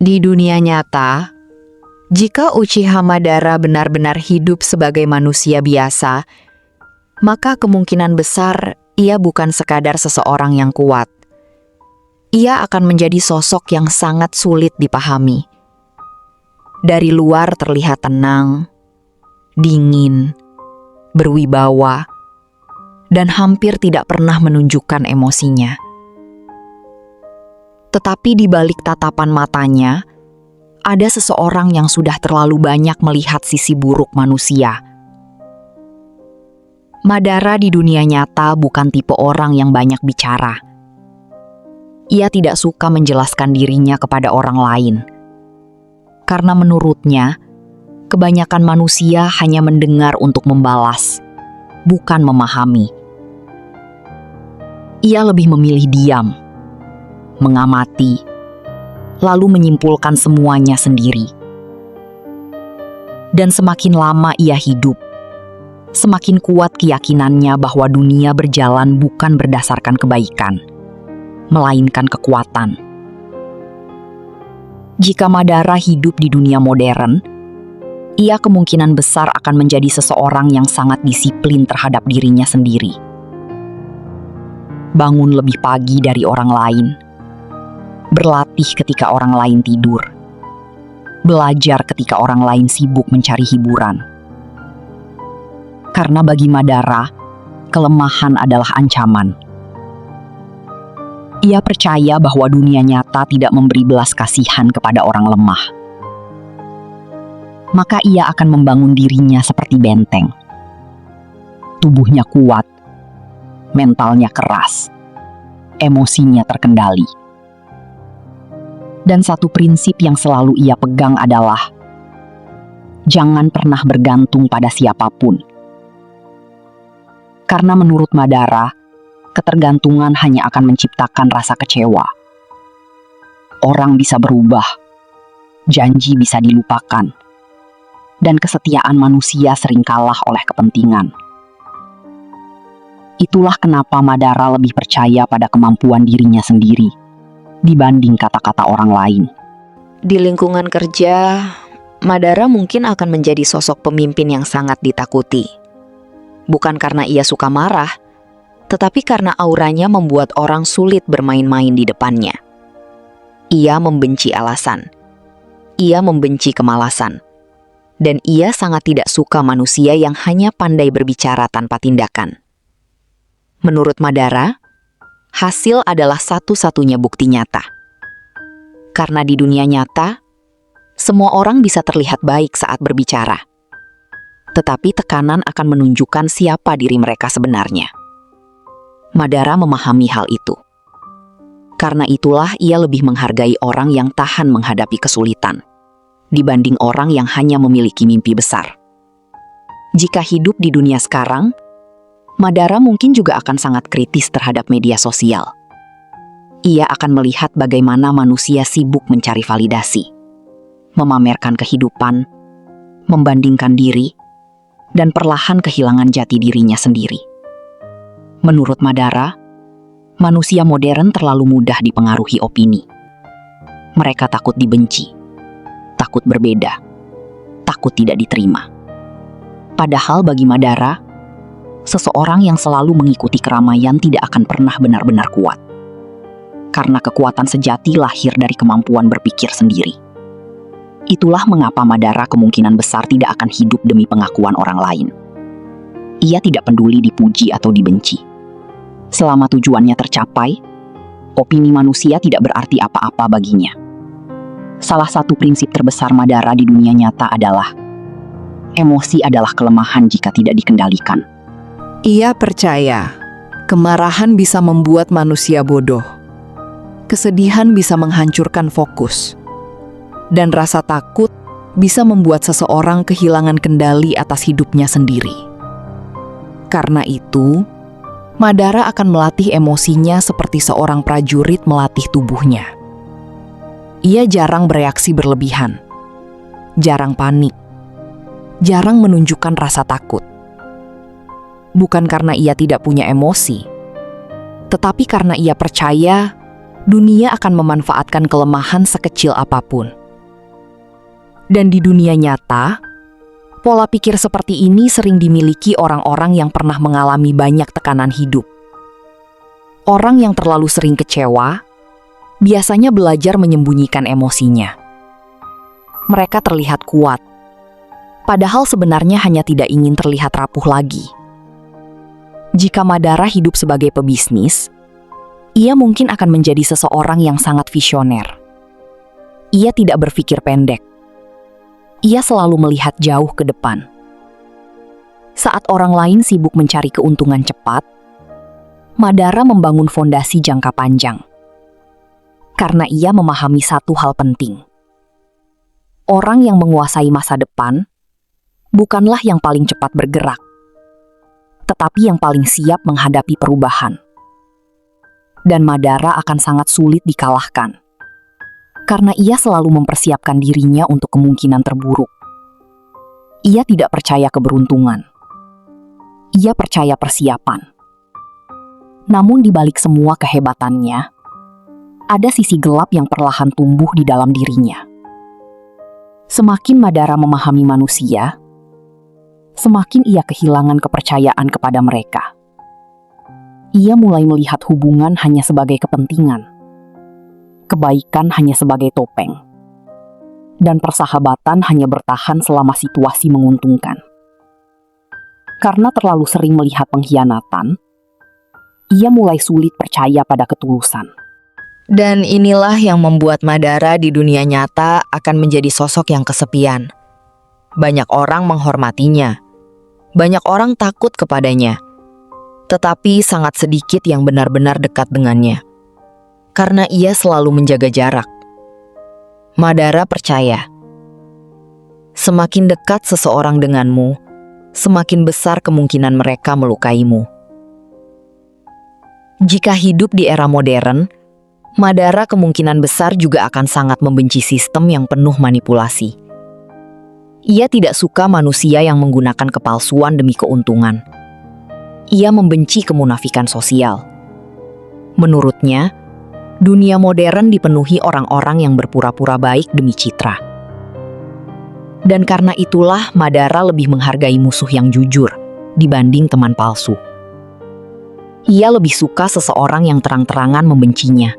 Di dunia nyata, jika Uchiha Madara benar-benar hidup sebagai manusia biasa, maka kemungkinan besar ia bukan sekadar seseorang yang kuat. Ia akan menjadi sosok yang sangat sulit dipahami. Dari luar terlihat tenang, dingin, berwibawa, dan hampir tidak pernah menunjukkan emosinya. Tetapi di balik tatapan matanya, ada seseorang yang sudah terlalu banyak melihat sisi buruk manusia. Madara di dunia nyata bukan tipe orang yang banyak bicara. Ia tidak suka menjelaskan dirinya kepada orang lain. Karena menurutnya, kebanyakan manusia hanya mendengar untuk membalas, bukan memahami. Ia lebih memilih diam, mengamati, lalu menyimpulkan semuanya sendiri. Dan semakin lama ia hidup, semakin kuat keyakinannya bahwa dunia berjalan bukan berdasarkan kebaikan, melainkan kekuatan. Jika Madara hidup di dunia modern, ia kemungkinan besar akan menjadi seseorang yang sangat disiplin terhadap dirinya sendiri. Bangun lebih pagi dari orang lain, berlatih ketika orang lain tidur, belajar ketika orang lain sibuk mencari hiburan. Karena bagi Madara, kelemahan adalah ancaman. Ia percaya bahwa dunia nyata tidak memberi belas kasihan kepada orang lemah. Maka ia akan membangun dirinya seperti benteng. Tubuhnya kuat, mentalnya keras, emosinya terkendali. Dan satu prinsip yang selalu ia pegang adalah jangan pernah bergantung pada siapapun. Karena menurut Madara, ketergantungan hanya akan menciptakan rasa kecewa. Orang bisa berubah, janji bisa dilupakan, dan kesetiaan manusia sering kalah oleh kepentingan. Itulah kenapa Madara lebih percaya pada kemampuan dirinya sendiri dibanding kata-kata orang lain. Di lingkungan kerja, Madara mungkin akan menjadi sosok pemimpin yang sangat ditakuti. Bukan karena ia suka marah, tetapi karena auranya membuat orang sulit bermain-main di depannya. Ia membenci alasan. Ia membenci kemalasan. Dan ia sangat tidak suka manusia yang hanya pandai berbicara tanpa tindakan. Menurut Madara, hasil adalah satu-satunya bukti nyata. Karena di dunia nyata, semua orang bisa terlihat baik saat berbicara. Tetapi tekanan akan menunjukkan siapa diri mereka sebenarnya. Madara memahami hal itu. Karena itulah ia lebih menghargai orang yang tahan menghadapi kesulitan, dibanding orang yang hanya memiliki mimpi besar. Jika hidup di dunia sekarang, Madara mungkin juga akan sangat kritis terhadap media sosial. Ia akan melihat bagaimana manusia sibuk mencari validasi, memamerkan kehidupan, membandingkan diri, dan perlahan kehilangan jati dirinya sendiri. Menurut Madara, manusia modern terlalu mudah dipengaruhi opini. Mereka takut dibenci, takut berbeda, takut tidak diterima. Padahal bagi Madara, seseorang yang selalu mengikuti keramaian tidak akan pernah benar-benar kuat. Karena kekuatan sejati lahir dari kemampuan berpikir sendiri. Itulah mengapa Madara kemungkinan besar tidak akan hidup demi pengakuan orang lain. Ia tidak peduli dipuji atau dibenci. Selama tujuannya tercapai, opini manusia tidak berarti apa-apa baginya. Salah satu prinsip terbesar Madara di dunia nyata adalah emosi adalah kelemahan jika tidak dikendalikan. Ia percaya kemarahan bisa membuat manusia bodoh. Kesedihan bisa menghancurkan fokus. Dan rasa takut bisa membuat seseorang kehilangan kendali atas hidupnya sendiri. Karena itu, Madara akan melatih emosinya seperti seorang prajurit melatih tubuhnya. Ia jarang bereaksi berlebihan, jarang panik, jarang menunjukkan rasa takut. Bukan karena ia tidak punya emosi, tetapi karena ia percaya dunia akan memanfaatkan kelemahan sekecil apapun. Dan di dunia nyata, pola pikir seperti ini sering dimiliki orang-orang yang pernah mengalami banyak tekanan hidup. Orang yang terlalu sering kecewa biasanya belajar menyembunyikan emosinya. Mereka terlihat kuat, padahal sebenarnya hanya tidak ingin terlihat rapuh lagi. Jika Madara hidup sebagai pebisnis, ia mungkin akan menjadi seseorang yang sangat visioner. Ia tidak berpikir pendek. Ia selalu melihat jauh ke depan. Saat orang lain sibuk mencari keuntungan cepat, Madara membangun fondasi jangka panjang. Karena ia memahami satu hal penting. Orang yang menguasai masa depan bukanlah yang paling cepat bergerak, tetapi yang paling siap menghadapi perubahan. Dan Madara akan sangat sulit dikalahkan. Karena ia selalu mempersiapkan dirinya untuk kemungkinan terburuk. Ia tidak percaya keberuntungan. Ia percaya persiapan. Namun di balik semua kehebatannya, ada sisi gelap yang perlahan tumbuh di dalam dirinya. Semakin Madara memahami manusia, semakin ia kehilangan kepercayaan kepada mereka. Ia mulai melihat hubungan hanya sebagai kepentingan. Kebaikan hanya sebagai topeng, dan persahabatan hanya bertahan selama situasi menguntungkan. Karena terlalu sering melihat pengkhianatan, ia mulai sulit percaya pada ketulusan. Dan inilah yang membuat Madara di dunia nyata akan menjadi sosok yang kesepian. Banyak orang menghormatinya, banyak orang takut kepadanya, tetapi sangat sedikit yang benar-benar dekat dengannya. Karena ia selalu menjaga jarak. Madara percaya, semakin dekat seseorang denganmu, semakin besar kemungkinan mereka melukaimu. Jika hidup di era modern, Madara kemungkinan besar juga akan sangat membenci sistem yang penuh manipulasi. Ia tidak suka manusia yang menggunakan kepalsuan demi keuntungan. Ia membenci kemunafikan sosial. Menurutnya, dunia modern dipenuhi orang-orang yang berpura-pura baik demi citra. Dan karena itulah Madara lebih menghargai musuh yang jujur dibanding teman palsu. Ia lebih suka seseorang yang terang-terangan membencinya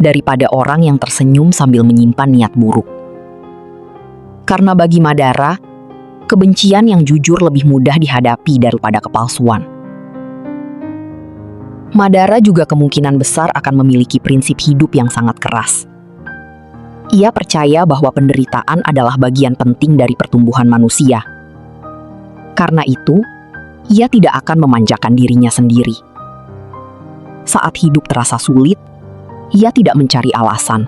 daripada orang yang tersenyum sambil menyimpan niat buruk. Karena bagi Madara, kebencian yang jujur lebih mudah dihadapi daripada kepalsuan. Madara juga kemungkinan besar akan memiliki prinsip hidup yang sangat keras. Ia percaya bahwa penderitaan adalah bagian penting dari pertumbuhan manusia. Karena itu, ia tidak akan memanjakan dirinya sendiri. Saat hidup terasa sulit, ia tidak mencari alasan.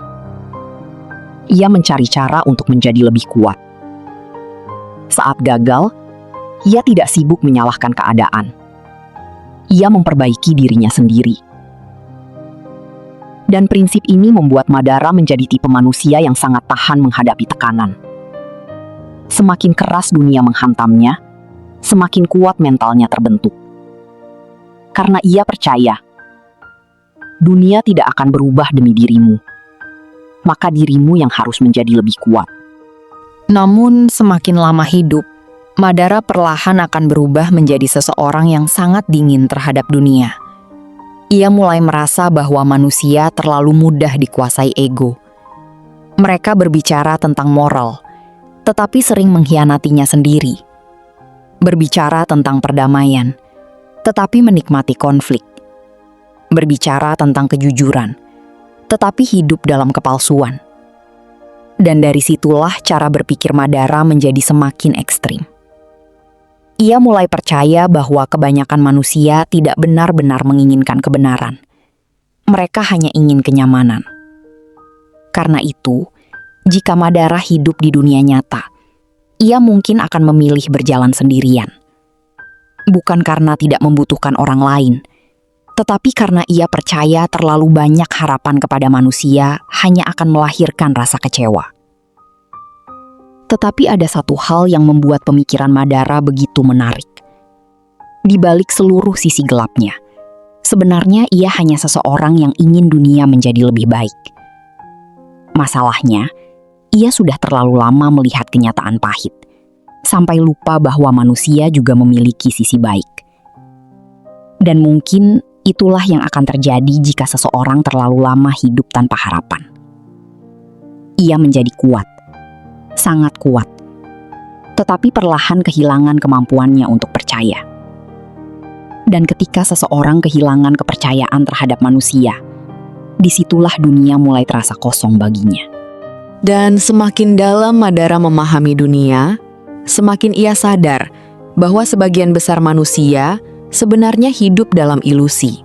Ia mencari cara untuk menjadi lebih kuat. Saat gagal, ia tidak sibuk menyalahkan keadaan. Ia memperbaiki dirinya sendiri. Dan prinsip ini membuat Madara menjadi tipe manusia yang sangat tahan menghadapi tekanan. Semakin keras dunia menghantamnya, semakin kuat mentalnya terbentuk. Karena ia percaya, dunia tidak akan berubah demi dirimu. Maka dirimu yang harus menjadi lebih kuat. Namun semakin lama hidup, Madara perlahan akan berubah menjadi seseorang yang sangat dingin terhadap dunia. Ia mulai merasa bahwa manusia terlalu mudah dikuasai ego. Mereka berbicara tentang moral, tetapi sering mengkhianatinya sendiri. Berbicara tentang perdamaian, tetapi menikmati konflik. Berbicara tentang kejujuran, tetapi hidup dalam kepalsuan. Dan dari situlah cara berpikir Madara menjadi semakin ekstrim. Ia mulai percaya bahwa kebanyakan manusia tidak benar-benar menginginkan kebenaran. Mereka hanya ingin kenyamanan. Karena itu, jika Madara hidup di dunia nyata, ia mungkin akan memilih berjalan sendirian. Bukan karena tidak membutuhkan orang lain, tetapi karena ia percaya terlalu banyak harapan kepada manusia hanya akan melahirkan rasa kecewa. Tetapi ada satu hal yang membuat pemikiran Madara begitu menarik. Di balik seluruh sisi gelapnya, Sebenarnya ia hanya seseorang yang ingin dunia menjadi lebih baik. Masalahnya, ia sudah terlalu lama melihat kenyataan pahit, sampai lupa bahwa manusia juga memiliki sisi baik. Dan mungkin itulah yang akan terjadi jika seseorang terlalu lama hidup tanpa harapan. Ia menjadi kuat, sangat kuat, tetapi perlahan kehilangan kemampuannya untuk percaya. Dan ketika seseorang kehilangan kepercayaan terhadap manusia, disitulah dunia mulai terasa kosong baginya. Dan semakin dalam Madara memahami dunia, semakin ia sadar bahwa sebagian besar manusia sebenarnya hidup dalam ilusi.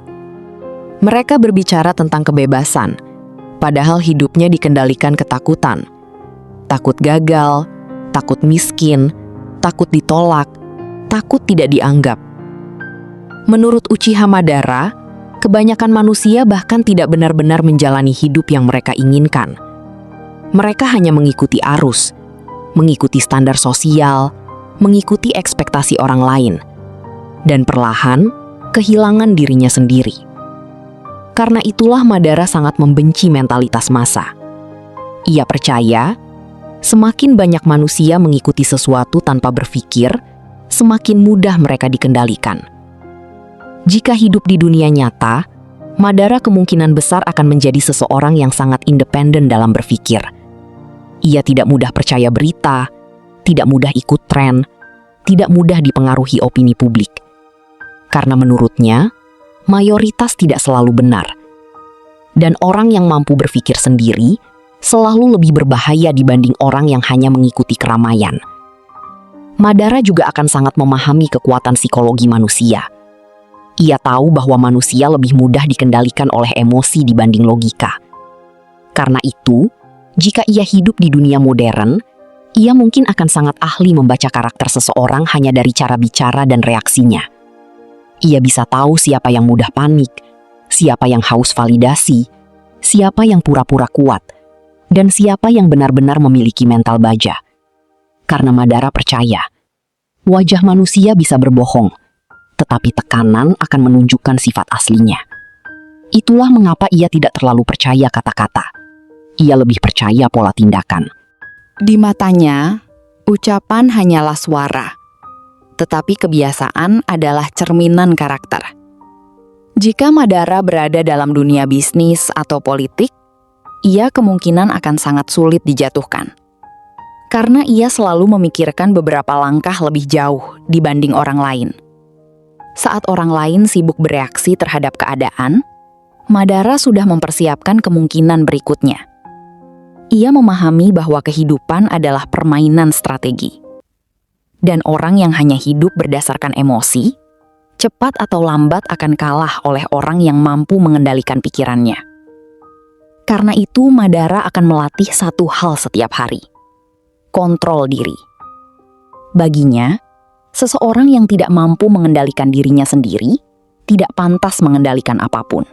Mereka berbicara tentang kebebasan, padahal hidupnya dikendalikan ketakutan. Takut gagal, takut miskin, takut ditolak, takut tidak dianggap. Menurut Uchiha Madara, kebanyakan manusia bahkan tidak benar-benar menjalani hidup yang mereka inginkan. Mereka hanya mengikuti arus, mengikuti standar sosial, mengikuti ekspektasi orang lain, dan perlahan kehilangan dirinya sendiri. Karena itulah Madara sangat membenci mentalitas massa. Ia percaya, semakin banyak manusia mengikuti sesuatu tanpa berpikir, semakin mudah mereka dikendalikan. Jika hidup di dunia nyata, Madara kemungkinan besar akan menjadi seseorang yang sangat independen dalam berpikir. Ia tidak mudah percaya berita, tidak mudah ikut tren, tidak mudah dipengaruhi opini publik. Karena menurutnya, mayoritas tidak selalu benar. Dan orang yang mampu berpikir sendiri selalu lebih berbahaya dibanding orang yang hanya mengikuti keramaian. Madara juga akan sangat memahami kekuatan psikologi manusia. Ia tahu bahwa manusia lebih mudah dikendalikan oleh emosi dibanding logika. Karena itu, jika ia hidup di dunia modern, ia mungkin akan sangat ahli membaca karakter seseorang hanya dari cara bicara dan reaksinya. Ia bisa tahu siapa yang mudah panik, siapa yang haus validasi, siapa yang pura-pura kuat, dan siapa yang benar-benar memiliki mental baja. Karena Madara percaya, wajah manusia bisa berbohong, tetapi tekanan akan menunjukkan sifat aslinya. Itulah mengapa ia tidak terlalu percaya kata-kata. Ia lebih percaya pola tindakan. Di matanya, ucapan hanyalah suara, tetapi kebiasaan adalah cerminan karakter. Jika Madara berada dalam dunia bisnis atau politik, ia kemungkinan akan sangat sulit dijatuhkan. Karena ia selalu memikirkan beberapa langkah lebih jauh dibanding orang lain. Saat orang lain sibuk bereaksi terhadap keadaan, Madara sudah mempersiapkan kemungkinan berikutnya. Ia memahami bahwa kehidupan adalah permainan strategi. Dan orang yang hanya hidup berdasarkan emosi, cepat atau lambat akan kalah oleh orang yang mampu mengendalikan pikirannya. Karena itu, Madara akan melatih satu hal setiap hari: kontrol diri. Baginya, seseorang yang tidak mampu mengendalikan dirinya sendiri tidak pantas mengendalikan apapun.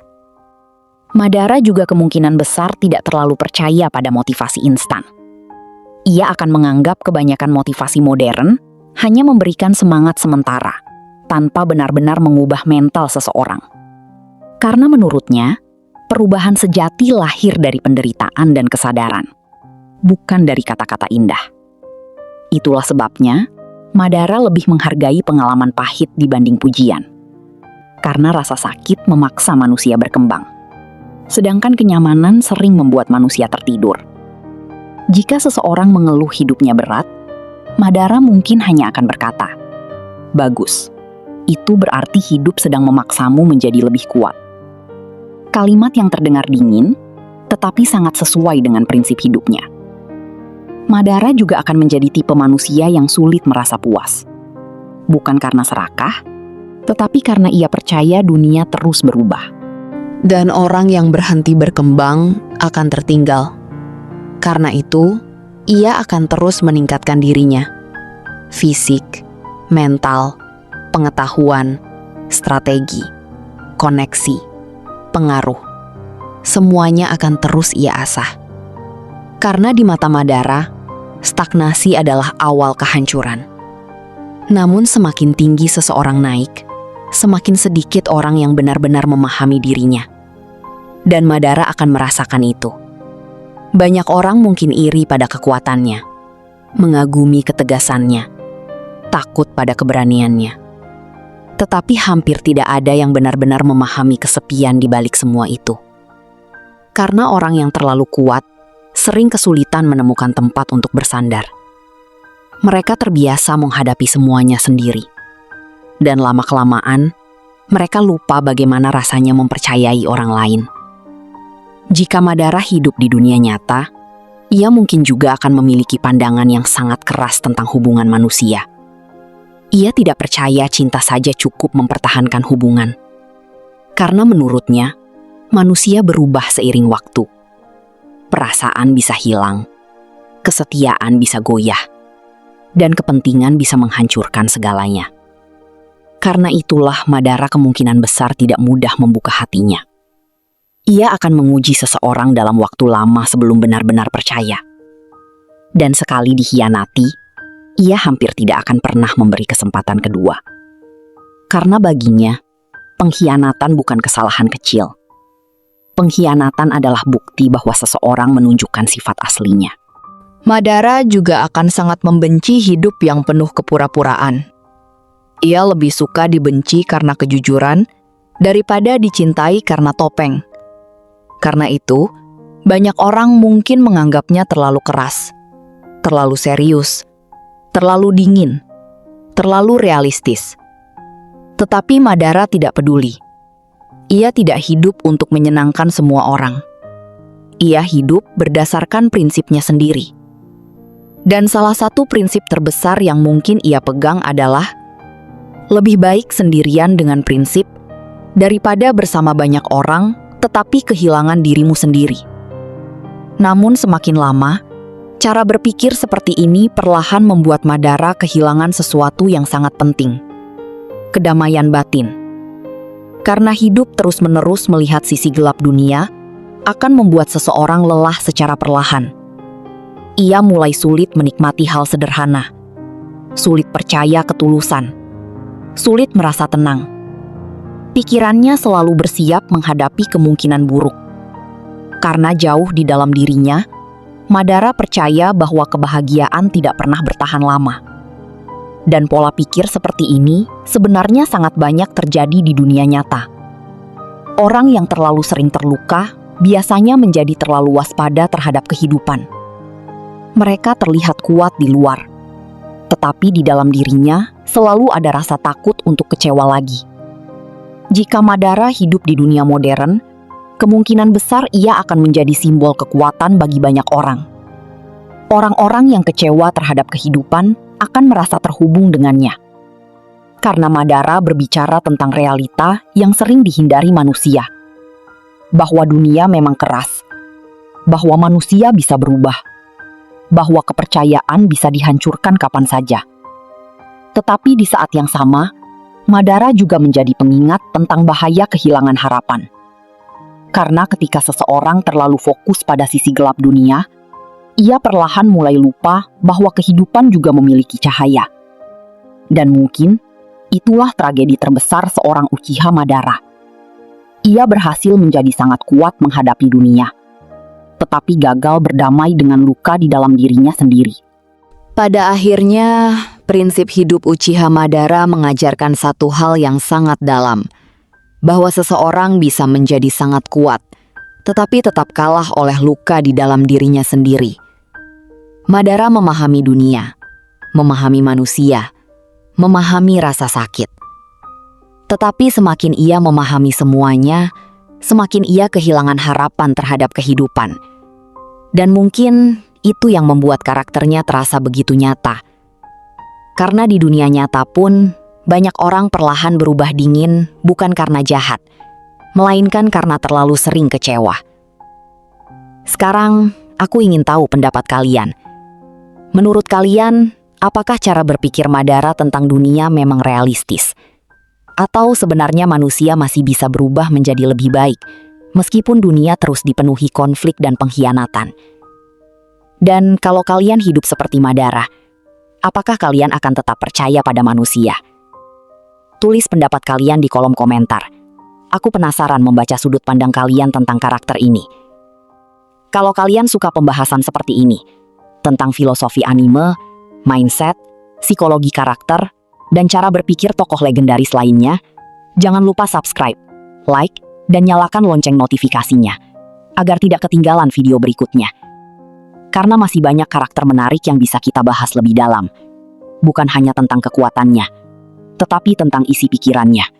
Madara juga kemungkinan besar tidak terlalu percaya pada motivasi instan. Ia akan menganggap kebanyakan motivasi modern hanya memberikan semangat sementara, tanpa benar-benar mengubah mental seseorang. Karena menurutnya, perubahan sejati lahir dari penderitaan dan kesadaran, bukan dari kata-kata indah. Itulah sebabnya, Madara lebih menghargai pengalaman pahit dibanding pujian. Karena rasa sakit memaksa manusia berkembang. Sedangkan kenyamanan sering membuat manusia tertidur. Jika seseorang mengeluh hidupnya berat, Madara mungkin hanya akan berkata, "Bagus, itu berarti hidup sedang memaksamu menjadi lebih kuat." Kalimat yang terdengar dingin, tetapi sangat sesuai dengan prinsip hidupnya. Madara juga akan menjadi tipe manusia yang sulit merasa puas. Bukan karena serakah, tetapi karena ia percaya dunia terus berubah. Dan orang yang berhenti berkembang akan tertinggal. Karena itu, ia akan terus meningkatkan dirinya. Fisik, mental, pengetahuan, strategi, koneksi, pengaruh. Semuanya akan terus ia asah. Karena di mata Madara, stagnasi adalah awal kehancuran. Namun semakin tinggi seseorang naik, semakin sedikit orang yang benar-benar memahami dirinya. Dan Madara akan merasakan itu. Banyak orang mungkin iri pada kekuatannya, mengagumi ketegasannya, takut pada keberaniannya. Tetapi hampir tidak ada yang benar-benar memahami kesepian di balik semua itu. Karena orang yang terlalu kuat sering kesulitan menemukan tempat untuk bersandar. Mereka terbiasa menghadapi semuanya sendiri. Dan lama-kelamaan, mereka lupa bagaimana rasanya mempercayai orang lain. Jika Madara hidup di dunia nyata, ia mungkin juga akan memiliki pandangan yang sangat keras tentang hubungan manusia. Ia tidak percaya cinta saja cukup mempertahankan hubungan. Karena menurutnya, manusia berubah seiring waktu. Perasaan bisa hilang, kesetiaan bisa goyah, dan kepentingan bisa menghancurkan segalanya. Karena itulah Madara kemungkinan besar tidak mudah membuka hatinya. Ia akan menguji seseorang dalam waktu lama sebelum benar-benar percaya. Dan sekali dikhianati, ia hampir tidak akan pernah memberi kesempatan kedua. Karena baginya, pengkhianatan bukan kesalahan kecil. Pengkhianatan adalah bukti bahwa seseorang menunjukkan sifat aslinya. Madara juga akan sangat membenci hidup yang penuh kepura-puraan. Ia lebih suka dibenci karena kejujuran daripada dicintai karena topeng. Karena itu, banyak orang mungkin menganggapnya terlalu keras, terlalu serius, terlalu dingin, terlalu realistis. Tetapi Madara tidak peduli. Ia tidak hidup untuk menyenangkan semua orang. Ia hidup berdasarkan prinsipnya sendiri. Dan salah satu prinsip terbesar yang mungkin ia pegang adalah lebih baik sendirian dengan prinsip daripada bersama banyak orang tetapi kehilangan dirimu sendiri. Namun semakin lama, cara berpikir seperti ini perlahan membuat Madara kehilangan sesuatu yang sangat penting. Kedamaian batin. Karena hidup terus-menerus melihat sisi gelap dunia, akan membuat seseorang lelah secara perlahan. Ia mulai sulit menikmati hal sederhana, sulit percaya ketulusan, sulit merasa tenang. Pikirannya selalu bersiap menghadapi kemungkinan buruk. Karena jauh di dalam dirinya, Madara percaya bahwa kebahagiaan tidak pernah bertahan lama. Dan pola pikir seperti ini sebenarnya sangat banyak terjadi di dunia nyata. Orang yang terlalu sering terluka biasanya menjadi terlalu waspada terhadap kehidupan. Mereka terlihat kuat di luar, tetapi di dalam dirinya selalu ada rasa takut untuk kecewa lagi. Jika Madara hidup di dunia modern, kemungkinan besar ia akan menjadi simbol kekuatan bagi banyak orang. Orang-orang yang kecewa terhadap kehidupan akan merasa terhubung dengannya. Karena Madara berbicara tentang realita yang sering dihindari manusia. Bahwa dunia memang keras. Bahwa manusia bisa berubah. Bahwa kepercayaan bisa dihancurkan kapan saja. Tetapi di saat yang sama, Madara juga menjadi pengingat tentang bahaya kehilangan harapan. Karena ketika seseorang terlalu fokus pada sisi gelap dunia, ia perlahan mulai lupa bahwa kehidupan juga memiliki cahaya. Dan mungkin itulah tragedi terbesar seorang Uchiha Madara. Ia berhasil menjadi sangat kuat menghadapi dunia, tetapi gagal berdamai dengan luka di dalam dirinya sendiri. Pada akhirnya, prinsip hidup Uchiha Madara mengajarkan satu hal yang sangat dalam, bahwa seseorang bisa menjadi sangat kuat, tetapi tetap kalah oleh luka di dalam dirinya sendiri. Madara memahami dunia, memahami manusia, memahami rasa sakit. Tetapi semakin ia memahami semuanya, semakin ia kehilangan harapan terhadap kehidupan. Dan mungkin itu yang membuat karakternya terasa begitu nyata. Karena di dunia nyata pun, banyak orang perlahan berubah dingin bukan karena jahat, melainkan karena terlalu sering kecewa. Sekarang, aku ingin tahu pendapat kalian. Menurut kalian, apakah cara berpikir Madara tentang dunia memang realistis? Atau sebenarnya manusia masih bisa berubah menjadi lebih baik, meskipun dunia terus dipenuhi konflik dan pengkhianatan? Dan kalau kalian hidup seperti Madara, apakah kalian akan tetap percaya pada manusia? Tulis pendapat kalian di kolom komentar. Aku penasaran membaca sudut pandang kalian tentang karakter ini. Kalau kalian suka pembahasan seperti ini, tentang filosofi anime, mindset, psikologi karakter, dan cara berpikir tokoh legendaris lainnya, jangan lupa subscribe, like, dan nyalakan lonceng notifikasinya, agar tidak ketinggalan video berikutnya. Karena masih banyak karakter menarik yang bisa kita bahas lebih dalam. Bukan hanya tentang kekuatannya, tetapi tentang isi pikirannya.